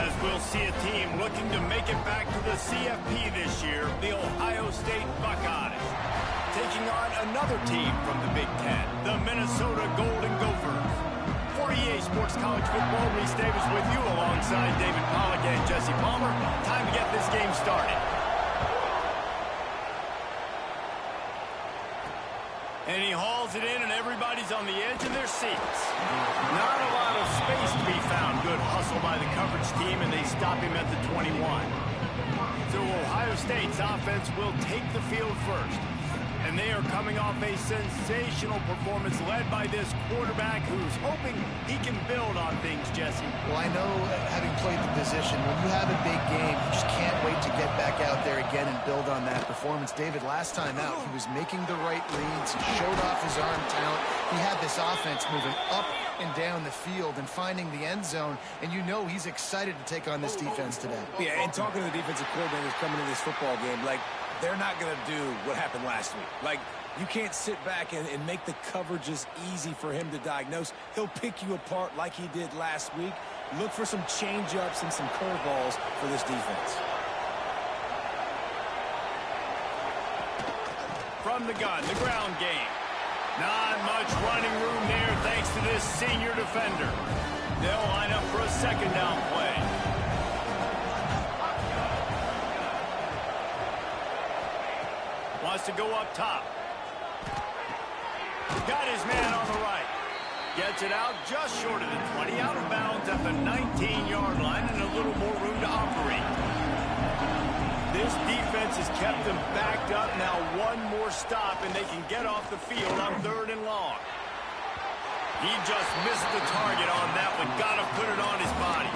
As we'll see a team looking to make it back to the CFP this year, the Ohio State Buckeyes, taking on another team from the Big Ten, the Minnesota Golden Gophers. For EA Sports College Football, Reese Davis with you alongside David Pollack and Jesse Palmer. Time to get this game started. And he hauls it in, and everybody's on the edge of their seats. Not a lot of space to be found. Good hustle by the coverage team, and they stop him at the 21. So Ohio State's offense will take the field first. And they are coming off a sensational performance led by this quarterback who's hoping he can build on things, Jesse. Well, I know, having played the position, when you have a big game, you just can't wait to get back out there again and build on that performance. David, last time out, he was making the right reads. He showed off his arm talent. He had this offense moving up and down the field and finding the end zone, and you know he's excited to take on this defense today. Yeah, and talking to the defensive coordinators coming into this football game, like, they're not going to do what happened last week. Like, you can't sit back and make the coverages easy for him to diagnose. He'll pick you apart like he did last week. Look for some change-ups and some curveballs for this defense. From the gun, the ground game. Not much running room there thanks to this senior defender. They'll line up for a second down play. Wants to go up top. Got his man on the right. Gets it out just short of the 20. Out of bounds at the 19-yard line and a little more room to operate. This defense has kept them backed up. Now one more stop and they can get off the field on 3rd and long. He just missed the target on that one. Got to put it on his body.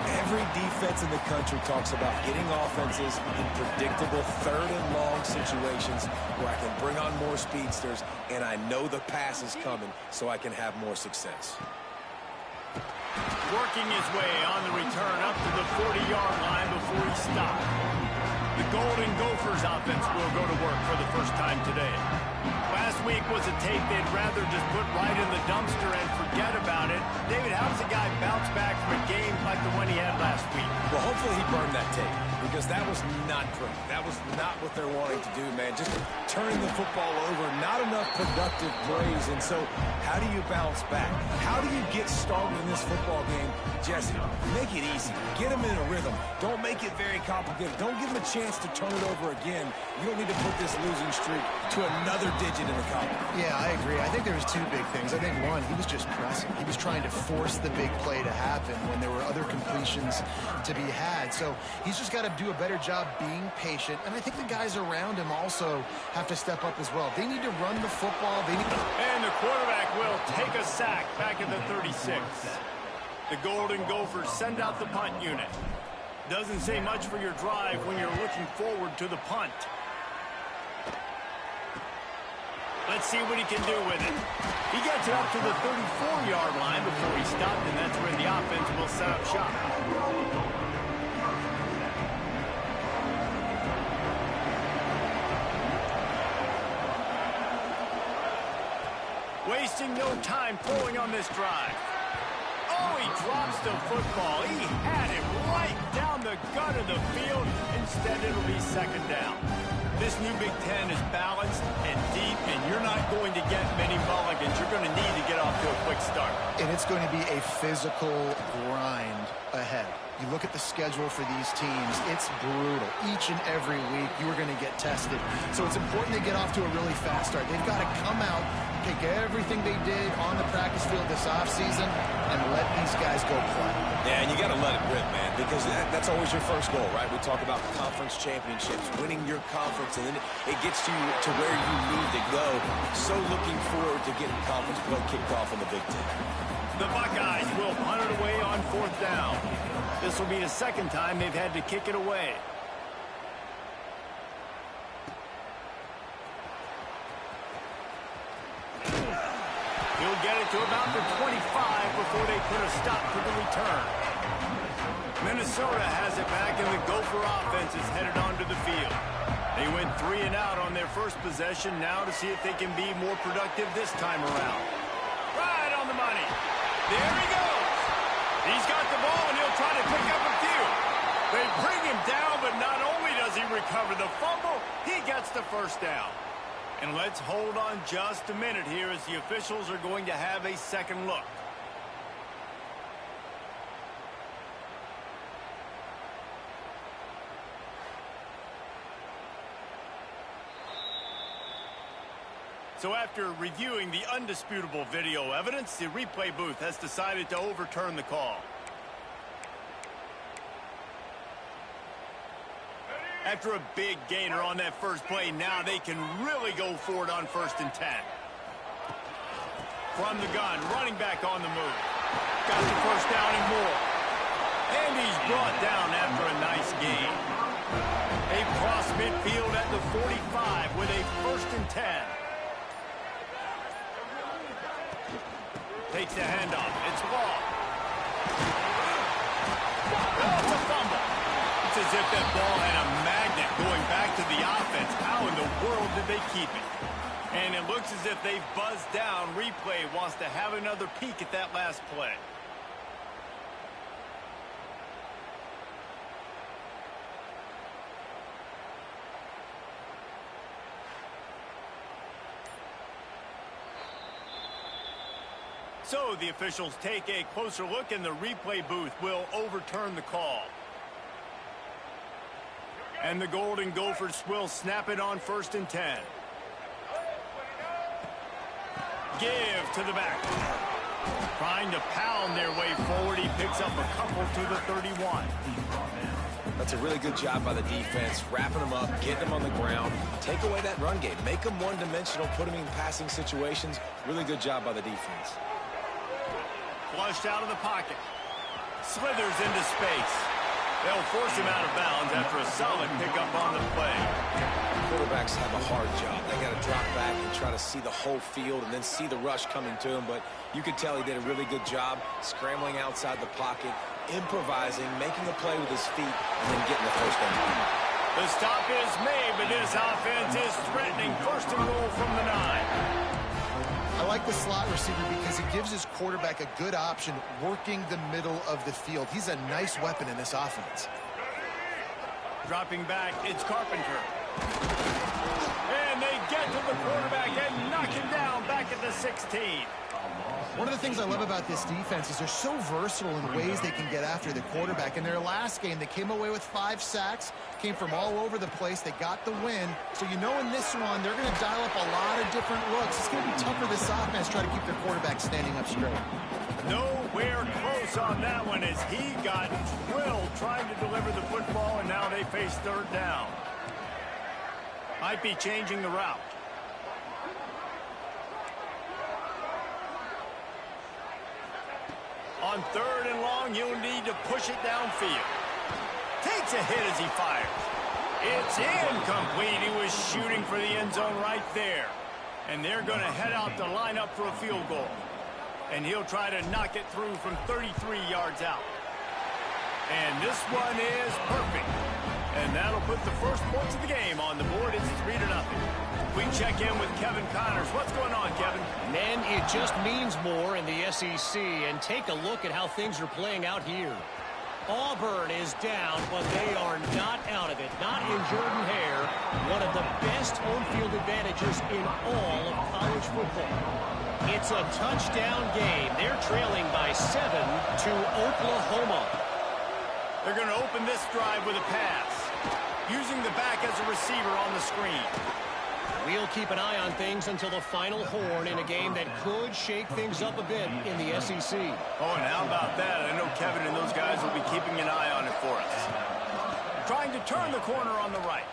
Every defense in the country talks about getting offenses in predictable 3rd and long situations where I can bring on more speedsters and I know the pass is coming so I can have more success. Working his way on the return up to the 40-yard line before he stopped. The Golden Gophers offense will go to work for the first time today. Last week was a tape they'd rather just put right in the dumpster and forget about it. David, how does a guy bounce back from a game like the one he had last week? Well, hopefully he burned that tape because that was not great. That was not what they're wanting to do, man. Just turning the football over, not enough productive plays. And so how do you bounce back? How do you get started in this football game? Jesse, make it easy. Get him in a rhythm. Don't make it very complicated. Don't give him a chance to turn it over again. You don't need to put this losing streak to another digit in the column. Yeah, I agree. I think there was two big things. I think one, he was just pressing. He was trying to force the big play to happen when there were other completions to be had. So he's just got to do a better job being patient. And I think the guys around him also have to step up as well. They need to run the football. And the quarterback will take a sack back at the 36. The Golden Gophers send out the punt unit. Doesn't say much for your drive when you're looking forward to the punt. Let's see what he can do with it. He gets it up to the 34-yard line before he stopped, and that's where the offense will set up shop. Wasting no time throwing on this drive. Oh, he drops the football. He had it right down the gut of the field. Instead, it'll be second down. This new Big Ten is balanced and deep, and you're not going to get many mulligans. You're going to need to get off to a quick start. And it's going to be a physical grind ahead. You look at the schedule for these teams, it's brutal. Each and every week, you are going to get tested. So it's important to get off to a really fast start. They've got to come out, take everything they did on the practice field this offseason, and let these guys go play. Yeah, and you got to let it rip, man, because that's always your first goal, right? We talk about conference championships, winning your conference, and then it gets you to where you need to go. So looking forward to getting conference play kicked off in the Big Ten. The Buckeyes will punt it away on 4th down. This will be the second time they've had to kick it away. He'll get it to about the 25 before they put a stop to the return. Minnesota has it back, and the Gopher offense is headed onto the field. They went 3 and out on their first possession, now to see if they can be more productive this time around. Right on the money. There he goes. He's got the ball, and he'll try to pick up a recover the fumble. He gets the first down. And let's hold on just a minute here as the officials are going to have a second look. So after reviewing the undisputable video evidence, the replay booth has decided to overturn the call. After a big gainer on that first play, now they can really go for it on 1st and 10. From the gun, running back on the move. Got the first down and more. And he's brought down after a nice gain. They cross midfield at the 45 with a 1st and 10. Takes the handoff. It's long. Oh, it's a fumble. It's as if that ball had a magnet going back to the offense. How in the world did they keep it? And it looks as if they've buzzed down. Replay wants to have another peek at that last play. So the officials take a closer look, and the replay booth will overturn the call. And the Golden Gophers will snap it on 1st and 10. Give to the back. Trying to pound their way forward. He picks up a couple to the 31. That's a really good job by the defense, wrapping them up, getting them on the ground, take away that run game, make them one-dimensional, put them in passing situations. Really good job by the defense. Flushed out of the pocket. Slithers into space. They'll force him out of bounds after a solid pickup on the play. Quarterbacks have a hard job. They got to drop back and try to see the whole field and then see the rush coming to him. But you could tell he did a really good job scrambling outside the pocket, improvising, making a play with his feet, and then getting the first down. The stop is made, but this offense is threatening. 1st and goal from the 9. I like the slot receiver because he gives his quarterback a good option working the middle of the field. He's a nice weapon in this offense. Dropping back, it's Carpenter. And they get to the quarterback and knock him down back at the 16. One of the things I love about this defense is they're so versatile in ways they can get after the quarterback. In their last game, they came away with 5 sacks, came from all over the place. They got the win. So you know in this one, they're going to dial up a lot of different looks. It's going to be tough for this offense to try to keep their quarterback standing up straight. Nowhere close on that one as he got drilled trying to deliver the football, and now they face 3rd down. Might be changing the route. On 3rd and long, you'll need to push it downfield. Takes a hit as he fires. It's incomplete. He was shooting for the end zone right there. And they're going to head out to line up for a field goal. And he'll try to knock it through from 33 yards out. And this one is perfect. And that'll put the first points of the game on the board. It's 3-0. We check in with Kevin Connors. What's going on, Kevin? Men, it just means more in the SEC. And take a look at how things are playing out here. Auburn is down, but they are not out of it. Not in Jordan Hare, one of the best home field advantages in all of college football. It's a touchdown game. They're trailing by 7 to Oklahoma. They're going to open this drive with a pass, using the back as a receiver on the screen. We'll keep an eye on things until the final horn in a game that could shake things up a bit in the SEC. Oh, and how about that? I know Kevin and those guys will be keeping an eye on it for us. Trying to turn the corner on the right.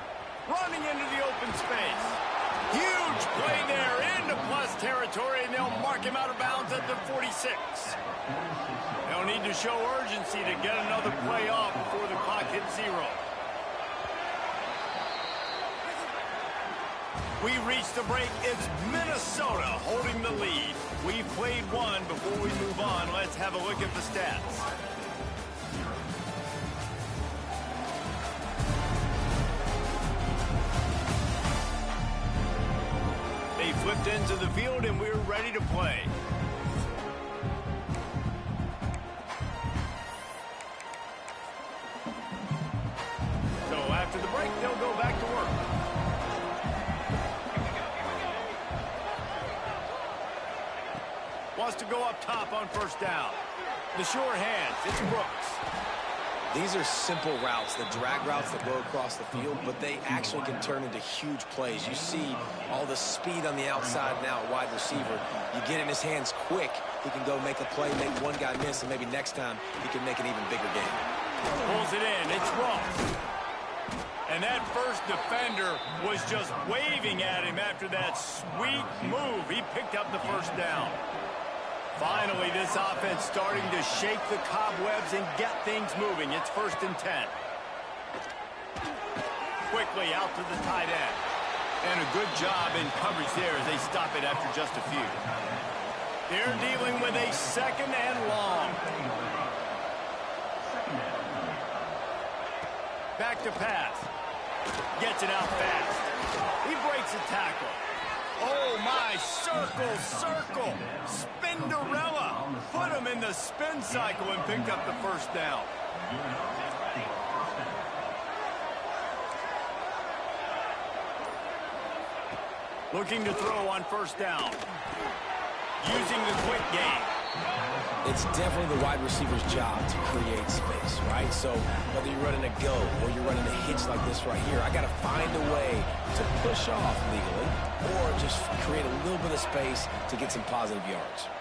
Running into the open space. Huge play there into plus territory, and they'll mark him out of bounds at the 46. They'll need to show urgency to get another play off before the clock hits 0. We reach the break. It's Minnesota holding the lead. We played one. Before we move on, let's have a look at the stats. They flipped into the field, and we're ready to play. So After the break, they'll go back to work. Wants to go up top on first down. The short hands, it's Brooks. These are simple routes, the drag routes that go across the field, but they actually can turn into huge plays. You see all the speed on the outside now at wide receiver. You get in his hands quick, he can go make a play, make one guy miss, and maybe next time he can make an even bigger game. Pulls it in, it's Ross. And that first defender was just waving at him after that sweet move. He picked up the first down. Finally, this offense starting to shake the cobwebs and get things moving. It's 1st and 10. Quickly out to the tight end. And a good job in coverage there as they stop it after just a few. They're dealing with a 2nd and long. Back to pass. Gets it out fast. He breaks a tackle. Oh, my, circle. Spinderella. Put him in the spin cycle and picked up the first down. Looking to throw on first down. Using the quick game. It's definitely the wide receiver's job to create space, right? So whether you're running a go or you're running a hitch like this right here, I got to find a way to push off legally or just create a little bit of space to get some positive yards.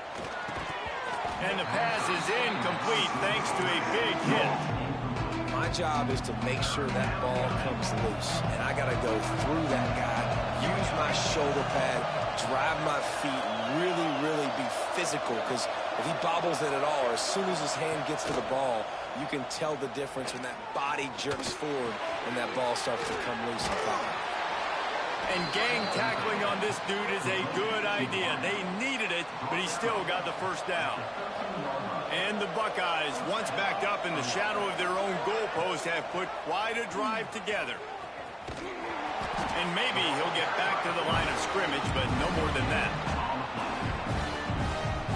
And the pass is incomplete thanks to a big hit. My job is to make sure that ball comes loose, and I got to go through that guy, use my shoulder pad, drive my feet, really be physical, because if he bobbles it at all, or as soon as his hand gets to the ball, you can tell the difference when that body jerks forward and that ball starts to come loose and pop. And gang tackling on this dude is a good idea. They needed it, but he still got the first down. And the Buckeyes, once backed up in the shadow of their own goalpost, have put quite a drive together. And maybe he'll get back to the line of scrimmage, but no more than that.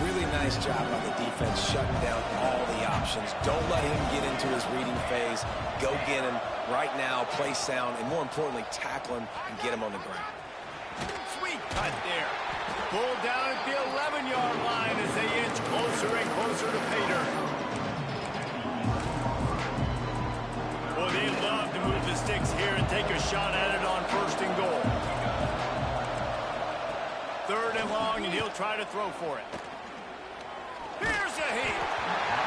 Really nice job by the defense shutting down all the options. Don't let him get into his reading phase. Go get him right now, play sound, and more importantly, tackle him and get him on the ground. Sweet cut there. Pulled down at the 11-yard line as they inch closer and closer to pay dirt. Well, they love to move the sticks here and take a shot at it on 1st and goal. 3rd and long, and he'll try to throw for it. Here's a heat.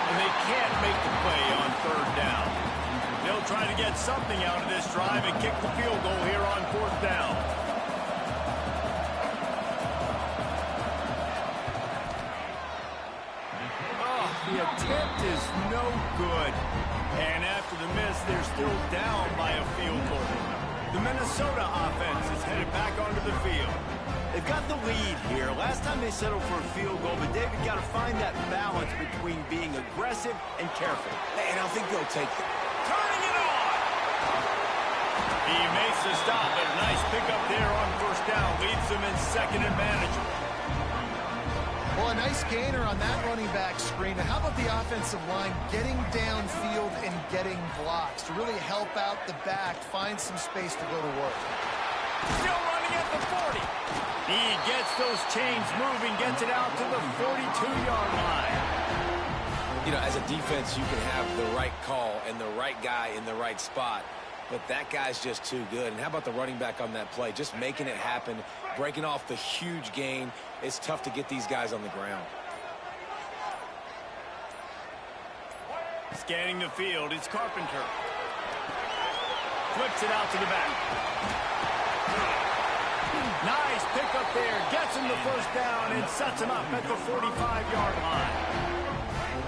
And they can't make the play on 3rd down. They'll try to get something out of this drive and kick the field goal here on 4th down. The attempt is no good. And after the miss, they're still down by a field goal. The Minnesota offense is headed back onto the field. They've got the lead here. Last time they settled for a field goal, but David got to find that balance between being aggressive and careful. And I think they'll take it. Turning it on! He makes the stop, but a nice pickup there on 1st down. Leads them in 2nd and manageable. Well, a nice gainer on that running back screen. Now, how about the offensive line getting downfield and getting blocks to really help out the back, find some space to go to work. Still running at the 40. He gets those chains moving, gets it out to the 42-yard line. You know, as a defense, you can have the right call and the right guy in the right spot, but that guy's just too good. And how about the running back on that play? Just making it happen, breaking off the huge gain. It's tough to get these guys on the ground. Scanning the field, it's Carpenter. Flips it out to the back. Nice pickup there. Gets him the first down and sets him up at the 45-yard line.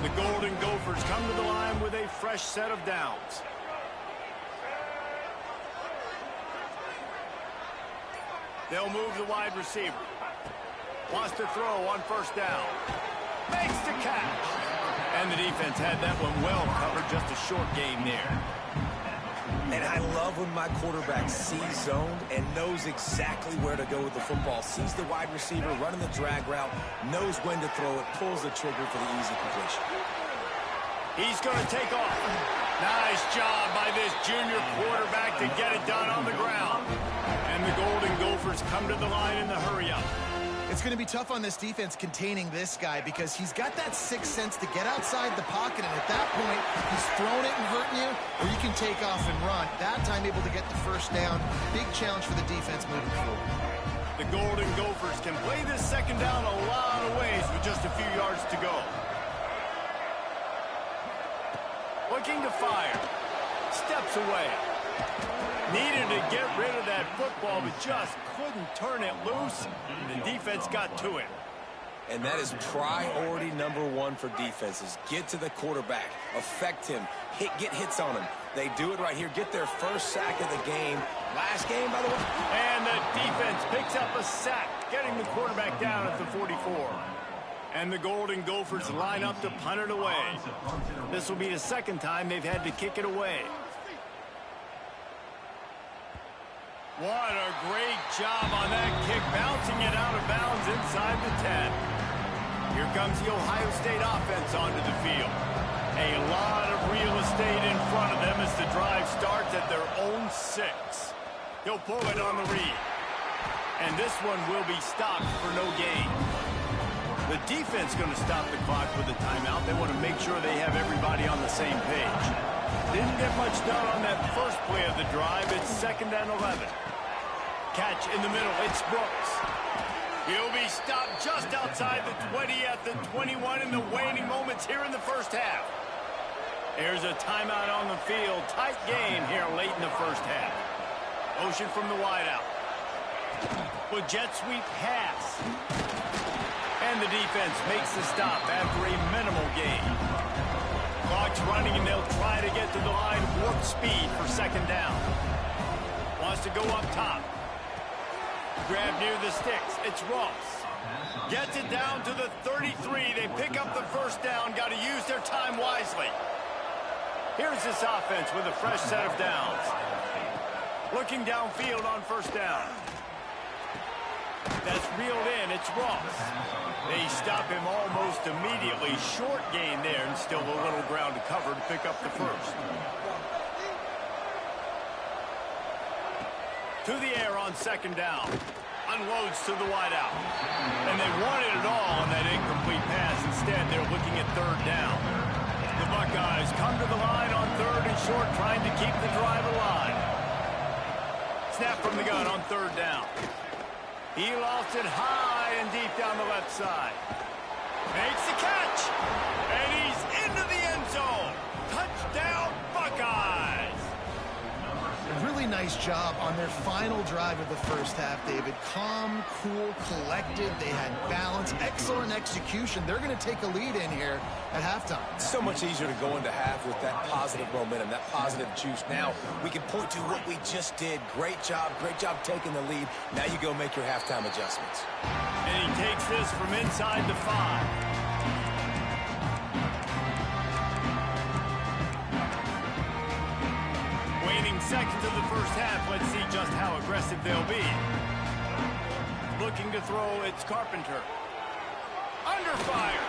The Golden Gophers come to the line with a fresh set of downs. They'll move the wide receiver. Wants to throw on 1st down. Makes the catch. And the defense had that one well covered. Just a short gain there. And I love when my quarterback sees zoned and knows exactly where to go with the football. Sees the wide receiver running the drag route, knows when to throw it, pulls the trigger for the easy completion. He's going to take off. Nice job by this junior quarterback to get it done on the ground. And the Golden Gophers come to the line in the hurry-up. It's going to be tough on this defense containing this guy because he's got that sixth sense to get outside the pocket, and at that point, he's throwing it and hurting you, or you can take off and run. That time able to get the first down. Big challenge for the defense moving forward. The Golden Gophers can play this second down a lot of ways with just a few yards to go. Looking to fire. Steps away. Needed to get rid of that football, but just couldn't turn it loose. The defense got to it. And that is priority number one for defenses. Get to the quarterback. Affect him. Get hits on him. They do it right here. Get their first sack of the game. Last game, by the way. And the defense picks up a sack, getting the quarterback down at the 44. And the Golden Gophers line up to punt it away. This will be the second time they've had to kick it away. What a great job on that kick, bouncing it out of bounds inside the 10. Here comes the Ohio State offense onto the field. A lot of real estate in front of them as the drive starts at their own 6. He'll pull it on the read. And this one will be stopped for no gain. The defense going to stop the clock with a timeout. They want to make sure they have everybody on the same page. Didn't get much done on that first play of the drive. It's 2nd and 11. Catch in the middle. It's Brooks. He'll be stopped just outside the 20 at the 21 in the waning moments here in the first half. There's a timeout on the field. Tight game here late in the first half. Motion from the wideout. With jet sweep pass. And the defense makes the stop after a minimal gain. Clock's running, and they'll try to get to the line warp speed for 2nd down. Wants to go up top. Grab near the sticks. It's Ross. Gets it down to the 33. They pick up the first down. Got to use their time wisely. Here's this offense with a fresh set of downs. Looking downfield on 1st down. That's reeled in. It's Ross. They stop him almost immediately. Short gain there, and still a little ground to cover to pick up the first. To the air on 2nd down. Unloads to the wideout. And they wanted it all on that incomplete pass. Instead, they're looking at 3rd down. The Buckeyes come to the line on 3rd and short, trying to keep the drive alive. Snap from the gun on 3rd down. He lost it high and deep down the left side. Makes the catch. And he's into the end zone. Touchdown, Buckeyes. Really nice job on their final drive of the first half, David. Calm, cool, collected. They had balance, excellent execution. They're going to take a lead in here at halftime. It's so much easier to go into half with that positive momentum, that positive juice. Now we can point to what we just did. Great job taking the lead. Now you go make your halftime adjustments. And he takes this from inside the 5. Seconds of the first half. Let's see just how aggressive they'll be. Looking to throw, it's Carpenter. Under fire.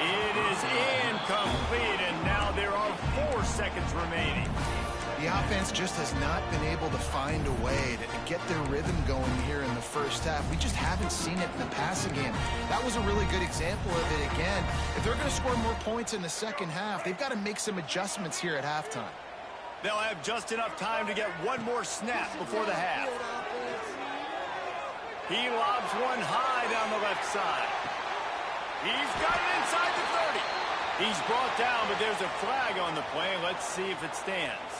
It is incomplete, and now there are 4 seconds remaining. The offense just has not been able to find a way to get their rhythm going here in the first half. We just haven't seen it in the passing game. That was a really good example of it again. If they're going to score more points in the second half, they've got to make some adjustments here at halftime. They'll have just enough time to get one more snap before the half. He lobs one high down the left side. He's got it inside the 30. He's brought down, but there's a flag on the play. Let's see if it stands.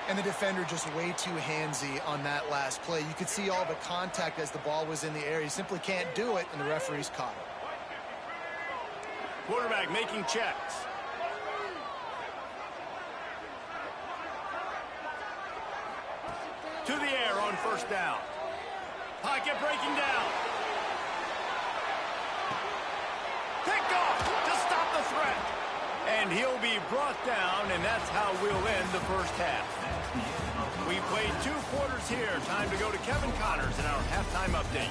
And the defender just way too handsy on that last play. You could see all the contact as the ball was in the air. He simply can't do it, and the referee's caught it. Quarterback making checks. To the air on 1st down. Pocket breaking down. Picked off to stop the threat. And he'll be brought down, and that's how we'll end the first half. We played 2 quarters here. Time to go to Kevin Connors in our halftime update.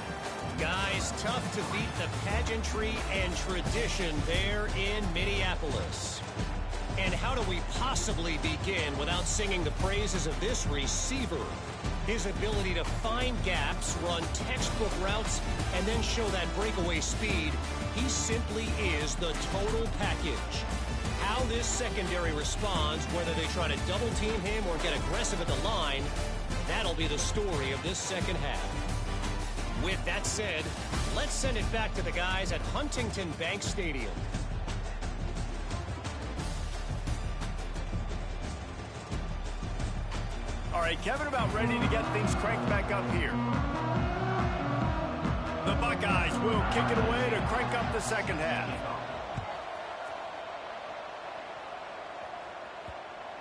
Guys, tough to beat the pageantry and tradition there in Minneapolis. And how do we possibly begin without singing the praises of this receiver? His ability to find gaps, run textbook routes, and then show that breakaway speed. He simply is the total package. How this secondary responds, whether they try to double team him or get aggressive at the line, that'll be the story of this second half. With that said, let's send it back to the guys at Huntington Bank Stadium. All right, Kevin, about ready to get things cranked back up here. The Buckeyes will kick it away to crank up the second half.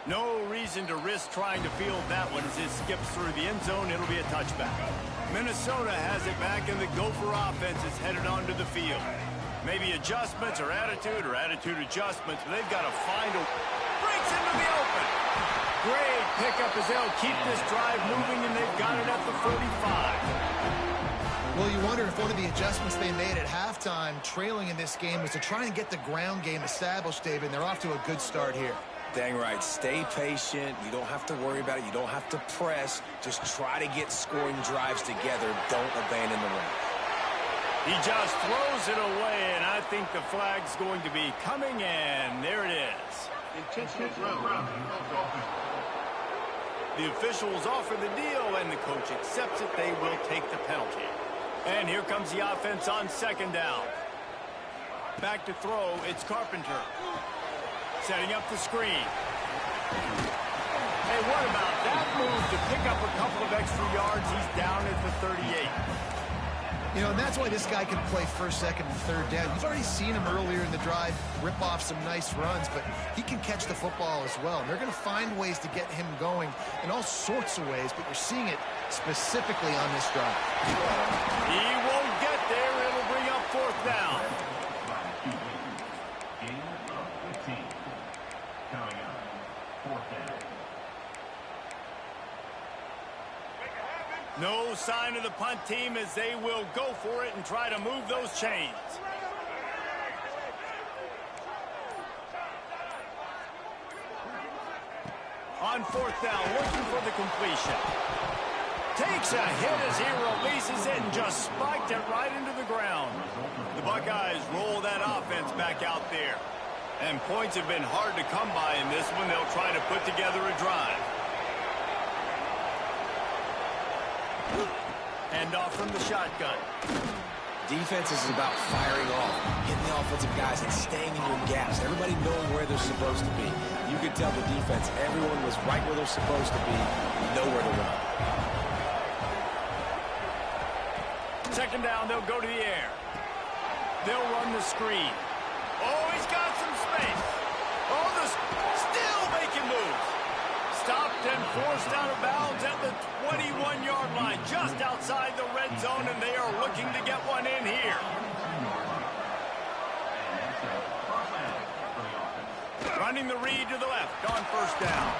No reason to risk trying to field that one as it skips through the end zone. It'll be a touchback. Minnesota has it back, and the Gopher offense is headed onto the field. Maybe adjustments or attitude adjustments, but they've got to find a... Breaks into the open. Great pickup as they'll keep this drive moving, and they've got it at the 45. Well, you wonder if one of the adjustments they made at halftime, trailing in this game, was to try and get the ground game established, David, and they're off to a good start here. Dang right. Stay patient. You don't have to worry about it. You don't have to press. Just try to get scoring drives together. Don't abandon the run. He just throws it away, and I think the flag's going to be coming in. There it is. The officials offer the deal, and the coach accepts it. They will take the penalty. And here comes the offense on second down. Back to throw. It's Carpenter. Setting up the screen. Hey, what about that move to pick up a couple of extra yards? He's down at the 38. You know, and that's why this guy can play first, second, and third down. You've already seen him earlier in the drive rip off some nice runs, but he can catch the football as well. And they're going to find ways to get him going in all sorts of ways, but you're seeing it specifically on this drive. He won't get there. It'll bring up fourth down. No sign of the punt team as they will go for it and try to move those chains. On fourth down, looking for the completion. Takes a hit as he releases it and just spiked it right into the ground. The Buckeyes roll that offense back out there. And points have been hard to come by in this one. They'll try to put together a drive. Hand off from the shotgun. Defense is about firing off, hitting the offensive guys, and staying in your gaps. Everybody knowing where they're supposed to be. You could tell the defense, everyone was right where they're supposed to be, nowhere to run. Second down, they'll go to the air. They'll run the screen. Oh, he's got some space. Oh, still making moves. Stopped and forced out of bounds at the 21-yard line, just outside the red zone, and they are looking to get one in here. Running the read to the left on first down.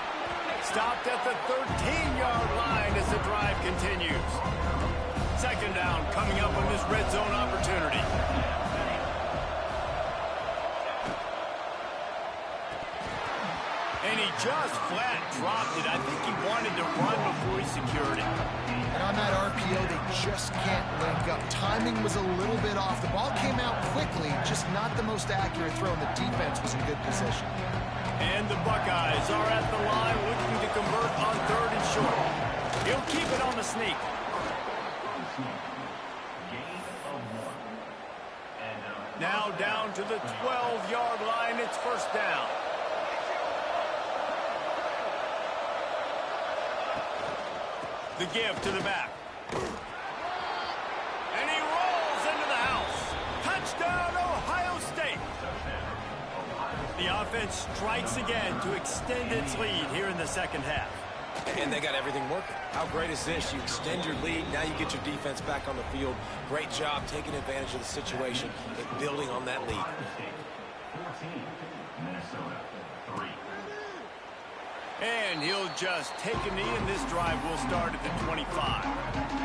Stopped at the 13-yard line as the drive continues. Second down coming up on this red zone opportunity. And he just flat dropped it. I think he wanted to run before he secured it. And on that RPO, they just can't link up. Timing was a little bit off. The ball came out quickly, just not the most accurate throw, and the defense was in good position. And the Buckeyes are at the line looking to convert on third and short. He'll keep it on the sneak. Now down to the 12-yard line. It's first down. The give to the back. And he rolls into the house. Touchdown, Ohio State. The offense strikes again to extend its lead here in the second half. And they got everything working. How great is this? You extend your lead. Now you get your defense back on the field. Great job taking advantage of the situation and building on that lead. And he'll just take a knee, and this drive will start at the 25.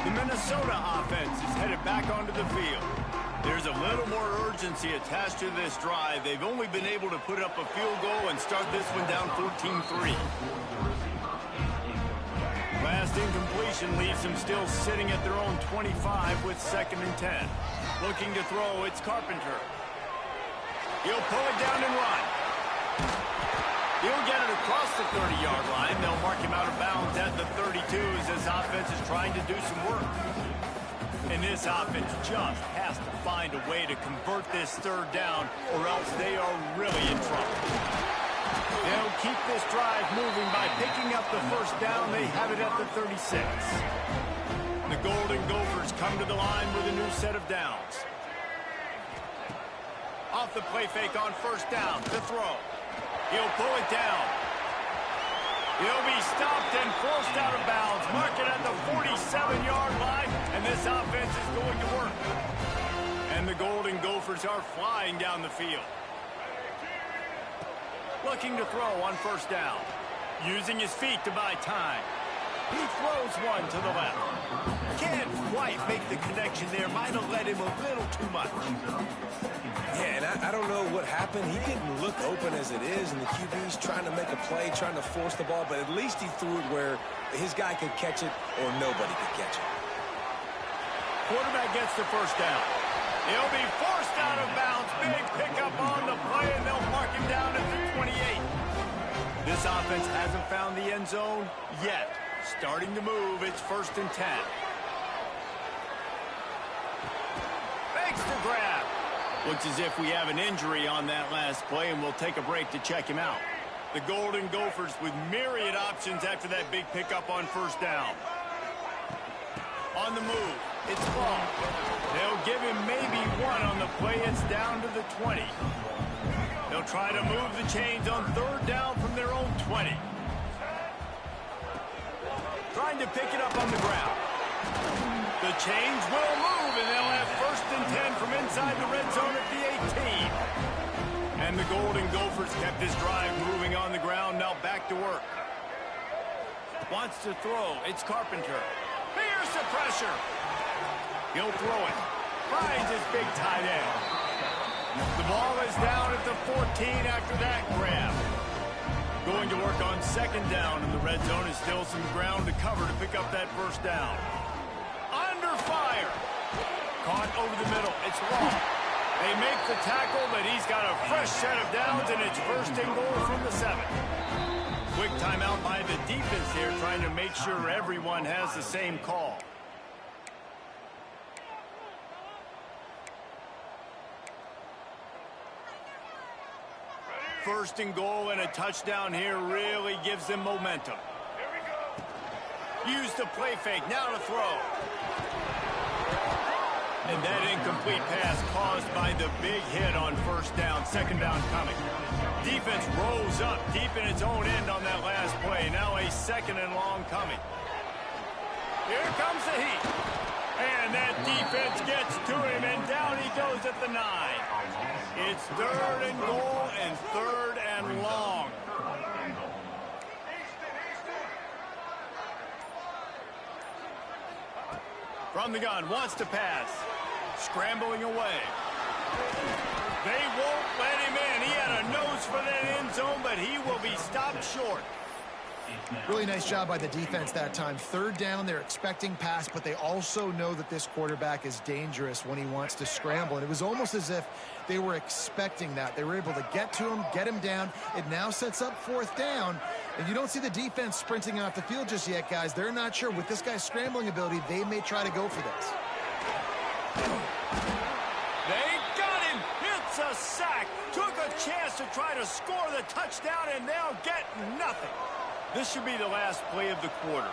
The Minnesota offense is headed back onto the field. There's a little more urgency attached to this drive. They've only been able to put up a field goal and start this one down 14-3. Last incompletion leaves them still sitting at their own 25 with 2nd and 10. Looking to throw, it's Carpenter. He'll pull it down and run. He'll get it across the 30-yard line. They'll mark him out of bounds at the 32 as this offense is trying to do some work. And this offense just has to find a way to convert this 3rd down, or else they are really in trouble. They'll keep this drive moving by picking up the 1st down. They have it at the 36. The Golden Gophers come to the line with a new set of downs. Off the play fake on 1st down to throw. He'll pull it down. He'll be stopped and forced out of bounds. Mark it at the 47-yard line, and this offense is going to work. And the Golden Gophers are flying down the field. Looking to throw on 1st down. Using his feet to buy time. He throws one to the left. Can't quite make the connection there. Might have led him a little too much. Yeah, and I don't know what happened. He didn't look open as it is, and the QB's trying to make a play, trying to force the ball, but at least he threw it where his guy could catch it or nobody could catch it. Quarterback gets the 1st down. He'll be forced out of bounds. Big pickup on the play, and they'll mark him down at the 28. This offense hasn't found the end zone yet. Starting to move, it's 1st and 10. Makes the grab. Looks as if we have an injury on that last play, and we'll take a break to check him out. The Golden Gophers with myriad options after that big pickup on 1st down. On the move, it's ball. They'll give him maybe one on the play. It's down to the 20. They'll try to move the chains on 3rd down from their own 20. Trying to pick it up on the ground. The chains will move, and they'll have 1st and 10 from inside the red zone at the 18. And the Golden Gophers kept this drive moving on the ground. Now back to work. Wants to throw. It's Carpenter. Here's the pressure. He'll throw it. Finds his big tight end. The ball is down at the 14 after that grab. Going to work on 2nd down, and the red zone is still some ground to cover to pick up that 1st down. Under fire. Caught over the middle. It's Long. They make the tackle, but he's got a fresh set of downs, and it's 1st and goal from the 7. Quick timeout by the defense here, trying to make sure everyone has the same call. First and goal and a touchdown here really gives them momentum. Use the play fake, now to throw. And that incomplete pass caused by the big hit on 1st down, 2nd down coming. Defense rolls up deep in its own end on that last play. Now a 2nd and long coming. Here comes the heat. And that defense gets to him, and down he goes at the 9. It's 3rd and goal and 3rd and long. From the gun, wants to pass. Scrambling away. They won't let him in. He had a nose for that end zone, but he will be stopped short. Really nice job by the defense that time. 3rd down, they're expecting pass, but they also know that this quarterback is dangerous when he wants to scramble. And it was almost as if they were expecting that. They were able to get to him, get him down. It now sets up 4th down. And you don't see the defense sprinting off the field just yet, guys. They're not sure. With this guy's scrambling ability, they may try to go for this. They got him. It's a sack. Took a chance to try to score the touchdown, and they'll get nothing. This should be the last play of the quarter.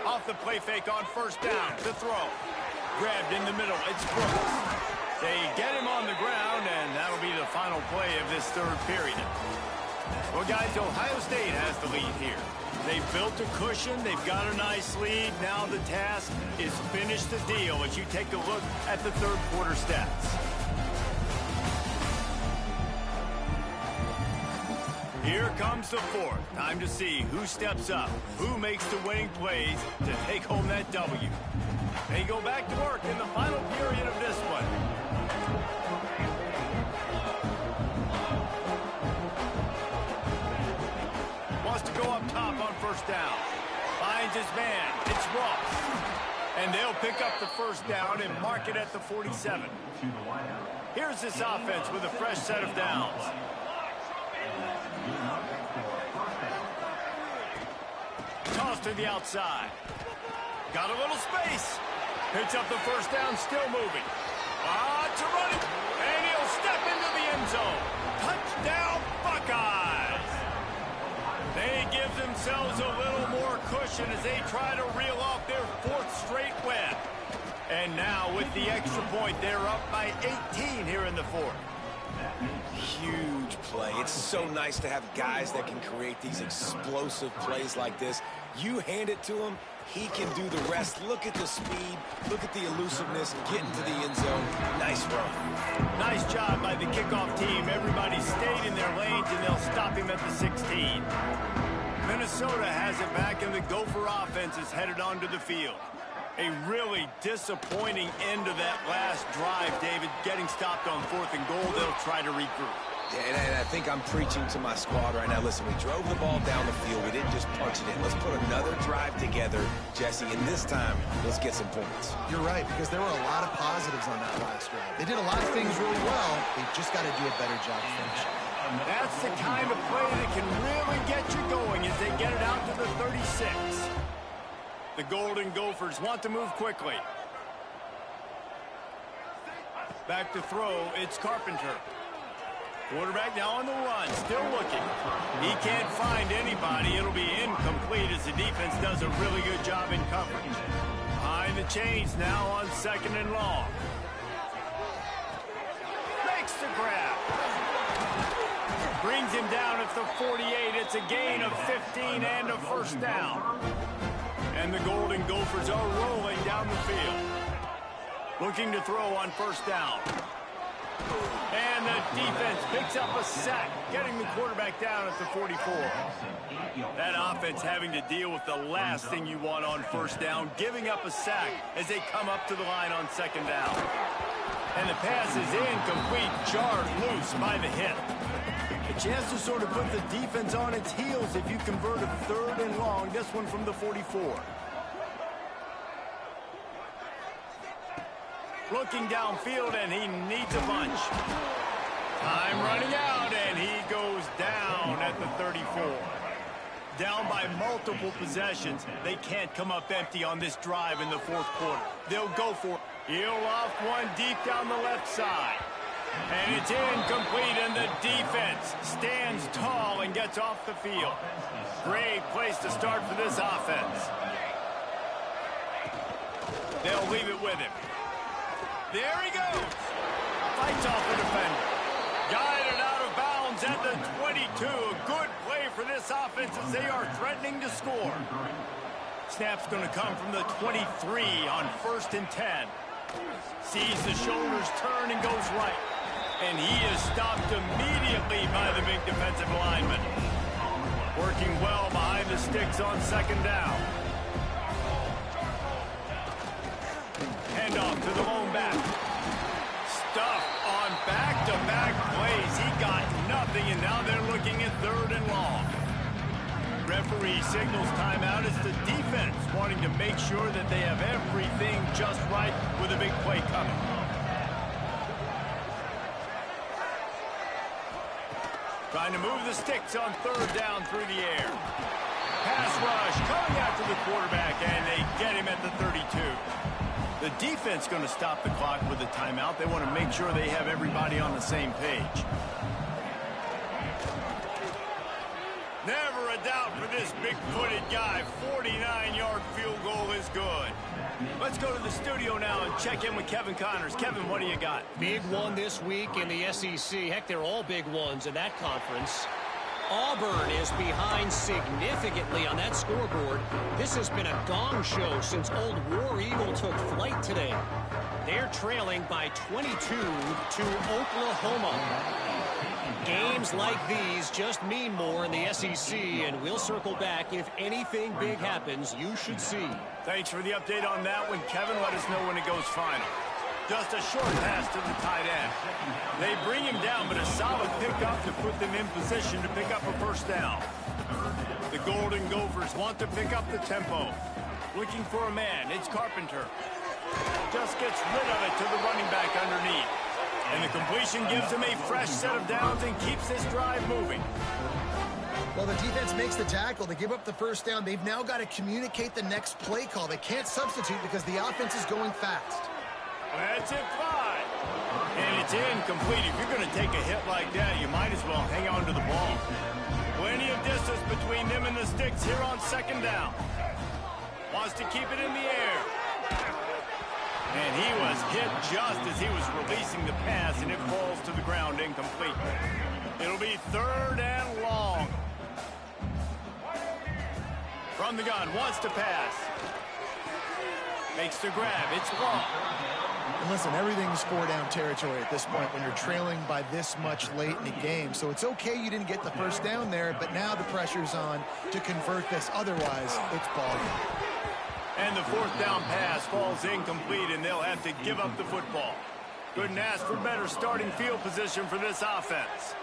Off the play fake on 1st down to throw. Grabbed in the middle. It's Brooks. They get him on the ground, and that'll be the final play of this 3rd period. Well, guys, Ohio State has the lead here. They've built a cushion. They've got a nice lead. Now the task is finish the deal as you take a look at the 3rd quarter stats. Here comes the fourth. Time to see who steps up, who makes the winning plays to take home that W. They go back to work in the final period of this one. Wants to go up top on first down. Finds his man. It's Ross. And they'll pick up the first down and mark it at the 47. Here's this offense with a fresh set of downs. Toss to the outside. Got a little space. Picks up the first down, still moving. To run it. And he'll step into the end zone. Touchdown, Buckeyes. They give themselves a little more cushion as they try to reel off their fourth straight win. And now with the extra point, they're up by 18 here in the fourth. Huge play. It's so nice to have guys that can create these explosive plays like this. You hand it to him, he can do the rest. Look at the speed. Look at the elusiveness. Get into the end zone. Nice run. Nice job by the kickoff team. Everybody stayed in their lanes, and they'll stop him at the 16. Minnesota has it back, and the Gopher offense is headed onto the field. A really disappointing end of that last drive, David. Getting stopped on 4th and goal, they'll try to regroup. Yeah, and I think I'm preaching to my squad right now. Listen, we drove the ball down the field. We didn't just punch it in. Let's put another drive together, Jesse, and this time, let's get some points. You're right, because there were a lot of positives on that last drive. They did a lot of things really well. They've just got to do a better job finishing. That's the kind of play that can really get you going as they get it out to the 36. The Golden Gophers want to move quickly. Back to throw, it's Carpenter. Quarterback now on the run, still looking. He can't find anybody. It'll be incomplete as the defense does a really good job in coverage. Behind the chains now on 2nd and long. Makes the grab. Brings him down at the 48. It's a gain of 15 and a first down. And the Golden Gophers are rolling down the field. Looking to throw on first down. And the defense picks up a sack, getting the quarterback down at the 44. That offense having to deal with the last thing you want on first down, giving up a sack as they come up to the line on 2nd down. And the pass is incomplete, jarred loose by the hit. A chance to sort of put the defense on its heels if you convert a 3rd and long, this one from the 44. Looking downfield, and he needs a bunch. Time running out, and he goes down at the 34. Down by multiple possessions. They can't come up empty on this drive in the 4th quarter. They'll go for it. He'll off one deep down the left side. And it's incomplete, and the defense stands tall and gets off the field. Great place to start for this offense. They'll leave it with him. There he goes. Fights off the defender. Guided out of bounds at the 22. A good play for this offense as they are threatening to score. Snap's going to come from the 23 on 1st and 10. Sees the shoulders turn and goes right. And he is stopped immediately by the big defensive lineman. Working well behind the sticks on 2nd down. Handoff to the lone back. Stuffed on back-to-back plays. He got nothing, and now they're looking at 3rd and long. Referee signals timeout as the defense wanting to make sure that they have everything just right with a big play coming. Trying to move the sticks on 3rd down through the air. Pass rush coming out to the quarterback, and they get him at the 32. The defense going to stop the clock with a timeout. They want to make sure they have everybody on the same page. Never a doubt for this big-footed guy. 49-yard field goal is good. Let's go to the studio now and check in with Kevin Connors. Kevin, what do you got? Big one this week in the SEC. Heck, they're all big ones in that conference. Auburn is behind significantly on that scoreboard. This has been a gong show since old War Eagle took flight today. They're trailing by 22 to Oklahoma. Games like these just mean more in the SEC, and we'll circle back. If anything big happens, you should see. Thanks for the update on that one, Kevin. Let us know when it goes final. Just a short pass to the tight end. They bring him down, but a solid pickup to put them in position to pick up a first down. The Golden Gophers want to pick up the tempo. Looking for a man. It's Carpenter. Just gets rid of it to the running back underneath. And the completion gives him a fresh set of downs and keeps this drive moving. Well, the defense makes the tackle. They give up the first down. They've now got to communicate the next play call. They can't substitute because the offense is going fast. That's it, 5. And it's incomplete. If you're going to take a hit like that, you might as well hang on to the ball. Plenty of distance between them and the sticks here on second down. Wants to keep it in the air. And he was hit just as he was releasing the pass, and it falls to the ground incomplete. It'll be 3rd and long. From the gun, wants to pass. Makes the grab. It's long. And listen, everything's 4-down territory at this point when you're trailing by this much late in the game. So it's okay you didn't get the first down there, but now the pressure's on to convert this. Otherwise, it's ball game. And the 4th down pass falls incomplete, and they'll have to give up the football. Couldn't ask for better starting field position for this offense.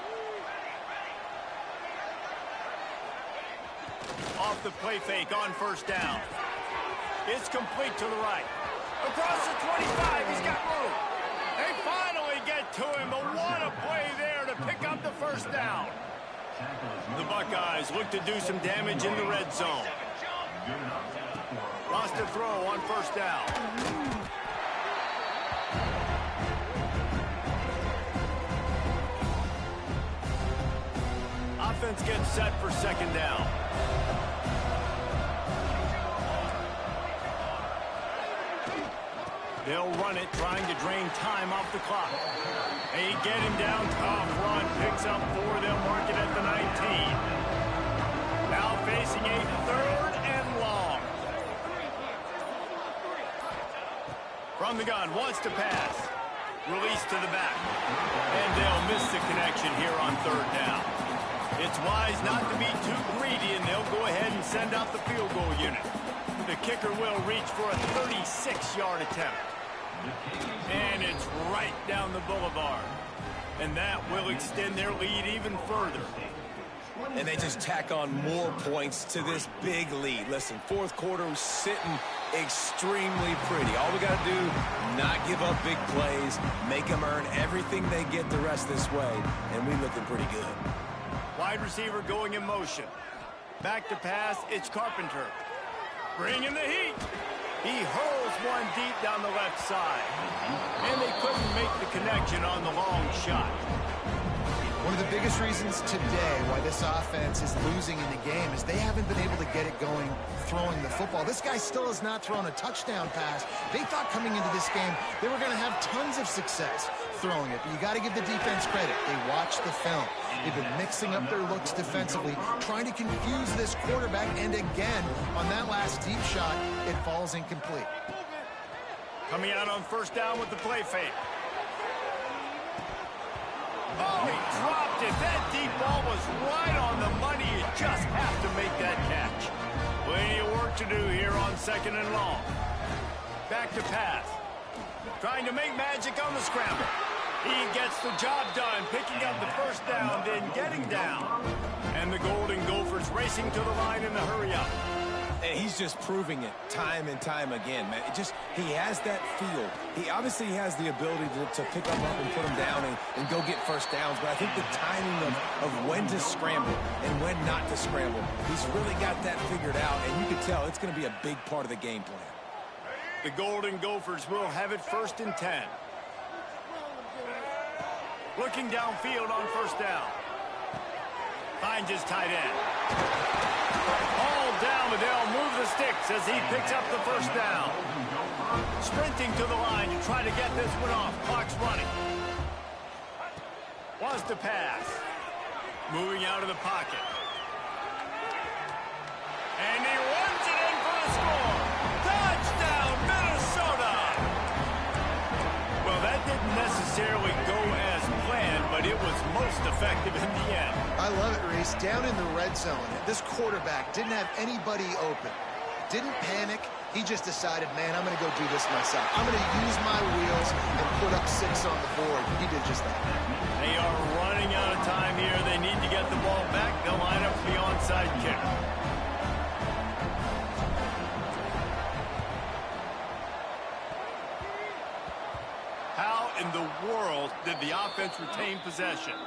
Off the play fake on first down. It's complete to the right. Across the 25, he's got room. They finally get to him, but what a play there to pick up the first down. The Buckeyes look to do some damage in the red zone. Lost a throw on first down. Offense gets set for second down. They'll run it, trying to drain time off the clock. They get him down. Tough run. Picks up 4. They'll mark it at the 19. Now facing a 3rd and long. From the gun, wants to pass. Release to the back. And they'll miss the connection here on 3rd down. It's wise not to be too greedy, and they'll go ahead and send out the field goal unit. The kicker will reach for a 36-yard attempt. And it's right down the boulevard. And that will extend their lead even further. And they just tack on more points to this big lead. Listen, 4th quarter was sitting extremely pretty. All we got to do, not give up big plays, make them earn everything they get the rest this way, and we're looking pretty good. Wide receiver going in motion. Back to pass, it's Carpenter. Bringing the heat. He hurls one deep down the left side. And they couldn't make the connection on the long shot. One of the biggest reasons today why this offense is losing in the game is they haven't been able to get it going throwing the football. This guy still has not thrown a touchdown pass. They thought coming into this game they were going to have tons of success throwing it. But you got to give the defense credit. They watched the film. They've been mixing up their looks defensively, trying to confuse this quarterback. And again, on that last deep shot, it falls incomplete. Coming out on first down with the play fake. Oh, he dropped it. That deep ball was right on the money. You just have to make that catch. Plenty of work to do here on 2nd and long. Back to pass. Trying to make magic on the scramble. He gets the job done, picking up the first down, then getting down. And the Golden Gophers racing to the line in the hurry-up. And he's just proving it time and time again, man. He has that feel. He obviously has the ability to pick up and put him down and go get first downs. But I think the timing of when to scramble and when not to scramble, he's really got that figured out. And you can tell it's going to be a big part of the game plan. The Golden Gophers will have it 1st and 10. Looking downfield on first down. Finds his tight end. All down, but they'll move the sticks as he picks up the first down. Sprinting to the line to try to get this one off. Clock's running. Wants to pass. Moving out of the pocket. And he runs it in for the score. Touchdown, Minnesota! Well, that didn't necessarily go as planned, but it was most effective in the end. I love it, Reese. Down in the red zone, this quarterback didn't have anybody open. Didn't panic. He just decided, man, I'm going to go do this myself. I'm going to use my wheels and put up 6 on the board. He did just that. They are running out of time here. They need to get the ball back. They'll line up for the onside kick. How in the world did the offense retain possession?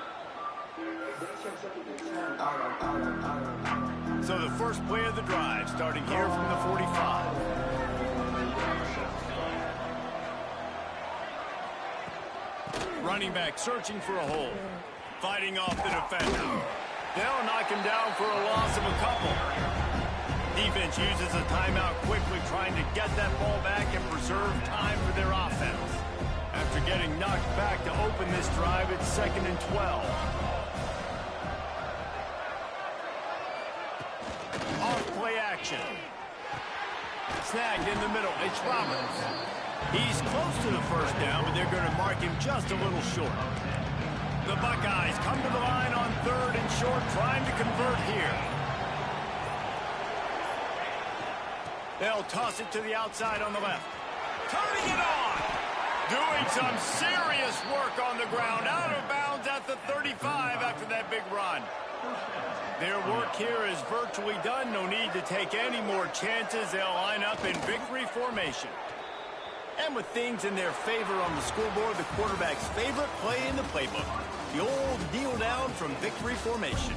So the first play of the drive, starting here from the 45. Running back searching for a hole. Fighting off the defender. They'll knock him down for a loss of a couple. Defense uses a timeout quickly, trying to get that ball back and preserve time for their offense. After getting knocked back to open this drive, it's 2nd and 12. Off-play action. Snagged in the middle. It's Roberts. He's close to the first down, but they're going to mark him just a little short. The Buckeyes come to the line on 3rd and short, trying to convert here. They'll toss it to the outside on the left. Turning it on. Doing some serious work on the ground. Out of bounds at the 35 after that big run. Their work here is virtually done. No need to take any more chances. They'll line up in victory formation. And with things in their favor on the scoreboard, the quarterback's favorite play in the playbook. The old kneel down from victory formation.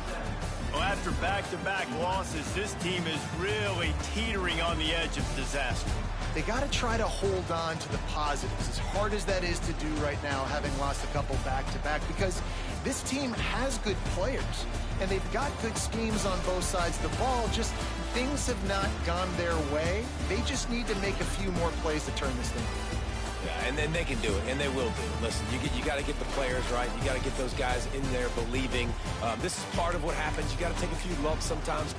Well, after back-to-back losses, this team is really teetering on the edge of disaster. They got to try to hold on to the positives, as hard as that is to do right now, having lost a couple back-to-back, because this team has good players, and they've got good schemes on both sides of the ball. Just things have not gone their way. They just need to make a few more plays to turn this thing. Yeah, and then they can do it, and they will do it. Listen, you got to get the players right. You got to get those guys in there believing. This is part of what happens. You got to take a few lumps sometimes.